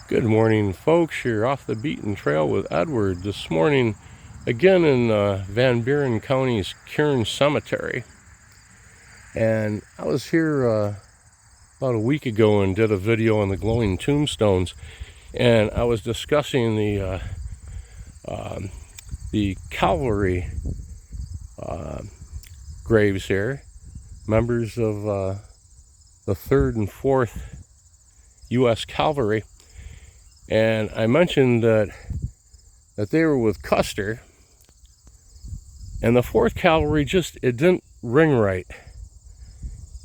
Good morning, folks. You're off the beaten trail with Edward this morning, again in Van Buren County's Kern Cemetery. And I was here about a week ago and did a video on the glowing tombstones, and I was discussing the Calvery graves here, members of the 3rd and 4th U.S. Calvery. And I mentioned that they were with Custer, and the 4th Cavalry it didn't ring right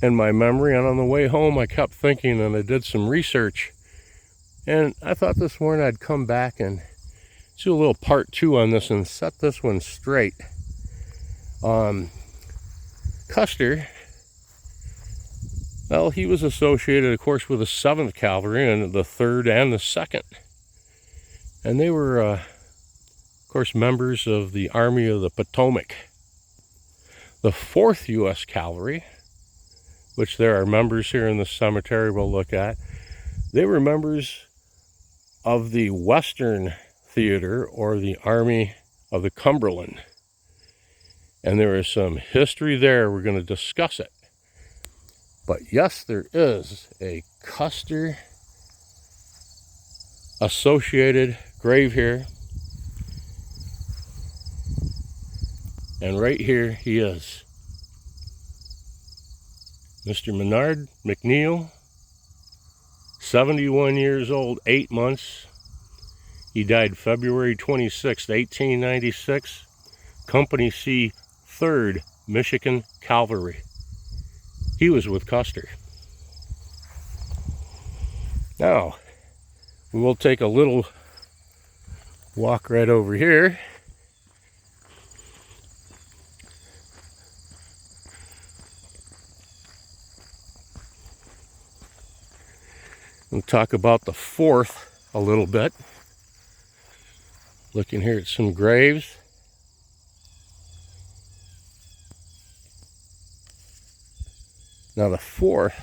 in my memory. And on the way home I kept thinking, and I did some research, and I thought this morning I'd come back and do a little part 2 on this and set this one straight. Custer, well, he was associated, of course, with the 7th Cavalry and the 3rd and the 2nd. And they were, of course, members of the Army of the Potomac. The 4th U.S. Cavalry, which there are members here in the cemetery we'll look at, they were members of the Western Theater, or the Army of the Cumberland. And there is some history there. We're going to discuss it. But yes, there is a Custer associated grave here. And right here he is. Mr. Menard McNeil, 71 years old, 8 months. He died February 26, 1896. Company C, 3rd Michigan Cavalry. He was with Custer. Now, we will take a little walk right over here. We'll talk about the 4th a little bit. Looking here at some graves. Now the 4th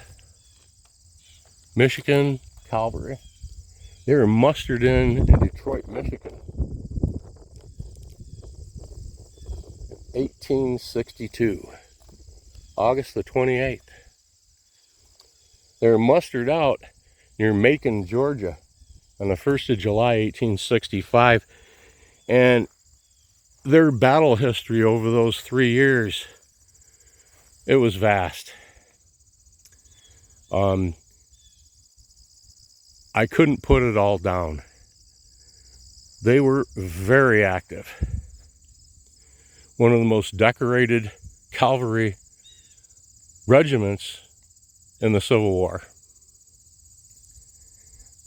Michigan Cavalry, they were mustered in Detroit, Michigan, 1862, August the 28th. They were mustered out near Macon, Georgia, on the 1st of July, 1865. And their battle history over those 3 years, it was vast. I couldn't put it all down. They were very active. One of the most decorated cavalry regiments in the Civil War.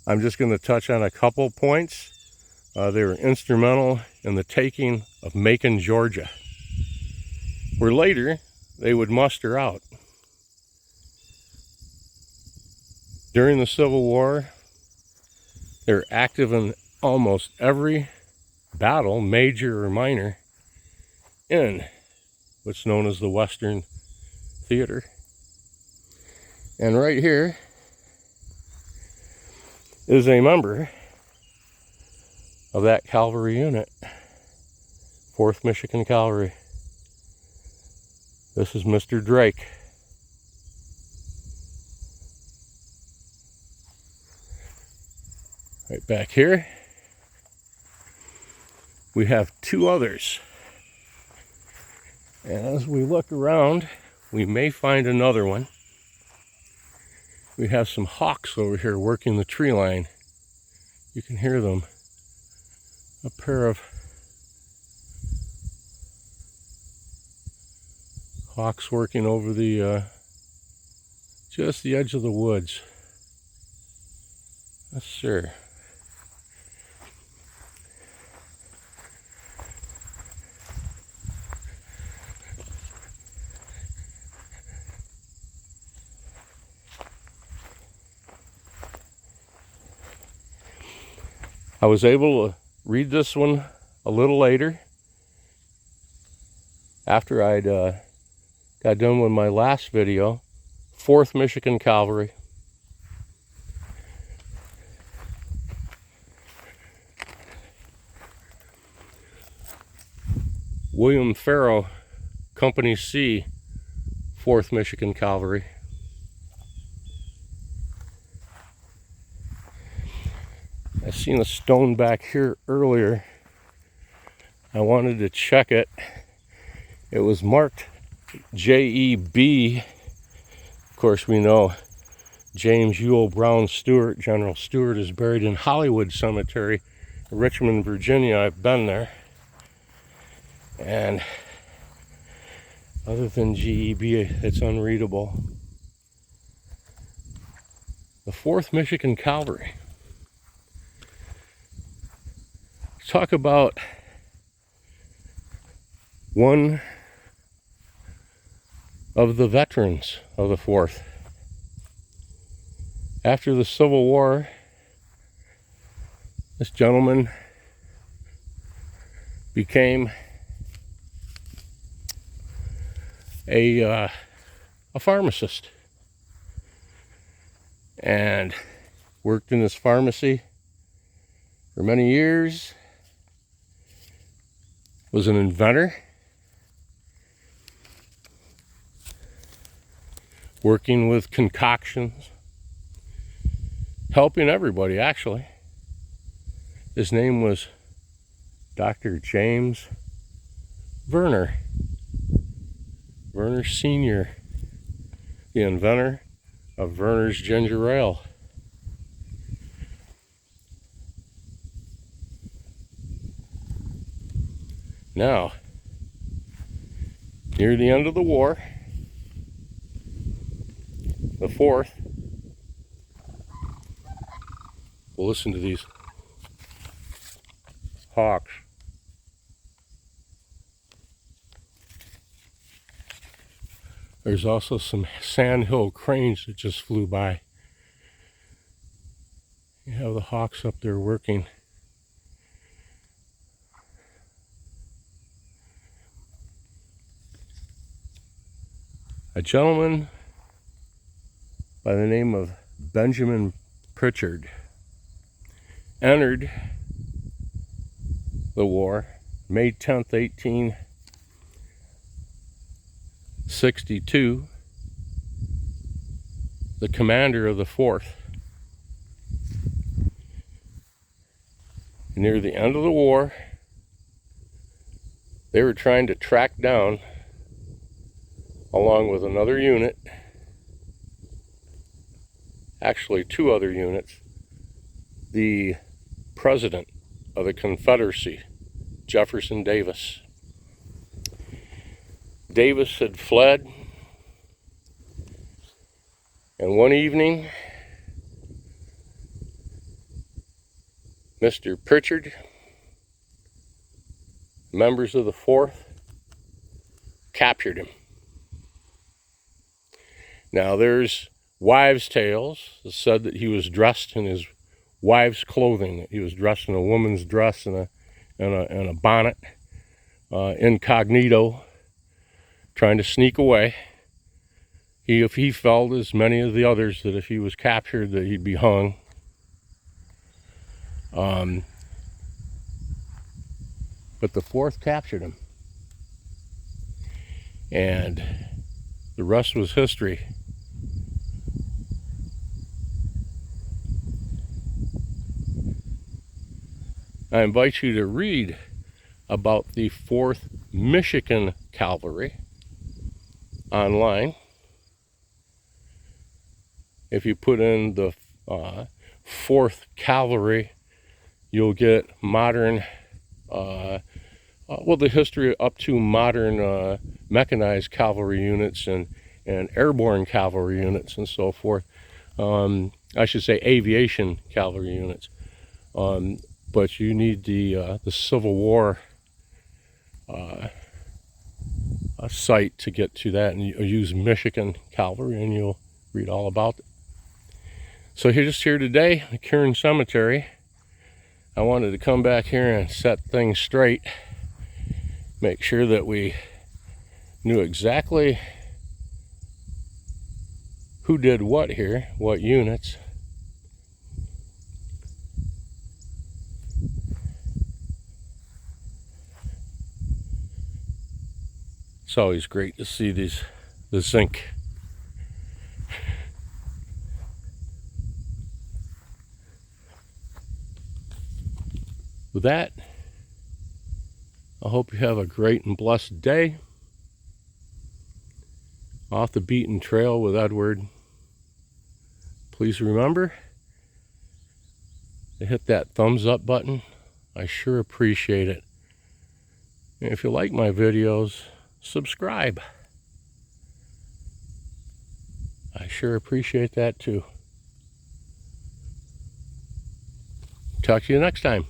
I'm just going to touch on a couple points. They were instrumental in the taking of Macon, Georgia, where later they would muster out. During the Civil War, they were active in almost every battle, major or minor, in what's known as the Western Theater. And right here is a member of that cavalry unit, 4th Michigan Cavalry. This is Mr. Drake. Right back here, we have 2 others. And as we look around, we may find another one. We have some hawks over here working the tree line. You can hear them. A pair of hawks working over the just the edge of the woods. Yes, sir. I was able to read this one a little later, after I'd got done with my last video. 4th Michigan Cavalry. William Farrow, Company C, 4th Michigan Calvary. I seen a stone back here earlier. I wanted to check it. It was marked JEB. Of course, we know James Ewell Brown Stewart, General Stewart, is buried in Hollywood Cemetery, Richmond, Virginia. I've been there. And other than GEB, it's unreadable. The 4th Michigan Calvary. Talk about one of the veterans of the 4th. After the Civil War, this gentleman became a pharmacist and worked in this pharmacy for many years. Was an inventor, working with concoctions, helping everybody actually. His name was Dr. James Werner. Werner Sr., the inventor of Werner's Ginger Ale. Now, near the end of the war, the 4th, we'll listen to these hawks. There's also some sandhill cranes that just flew by. You have the hawks up there working. A gentleman by the name of Benjamin Pritchard entered the war May 10th, 1862, the commander of the 4th. Near the end of the war, they were trying to track down, along with another unit, actually 2 other units, the president of the Confederacy, Jefferson Davis. Davis had fled, and one evening, Mr. Pritchard, members of the 4th, captured him. Now, there's wives' tales that said that he was dressed in his wife's clothing, that he was dressed in a woman's dress and a bonnet, incognito, trying to sneak away. If he felt, as many of the others, that if he was captured, that he'd be hung. But the 4th captured him, and the rest was history. I invite you to read about the 4th Michigan Calvary online. If you put in the 4th Calvary, you'll get modern, the history up to modern mechanized cavalry units and airborne cavalry units and so forth. I should say aviation cavalry units. But you need the Civil War site to get to that, and you use Michigan Calvary, and you'll read all about it. So just here today, the Kern Cemetery. I wanted to come back here and set things straight, make sure that we knew exactly who did what here, what units. It's always great to see the zinc. With that, I hope you have a great and blessed day. Off the beaten trail with Edward. Please remember to hit that thumbs up button. I sure appreciate it. And if you like my videos, subscribe. I sure appreciate that too. Talk to you next time.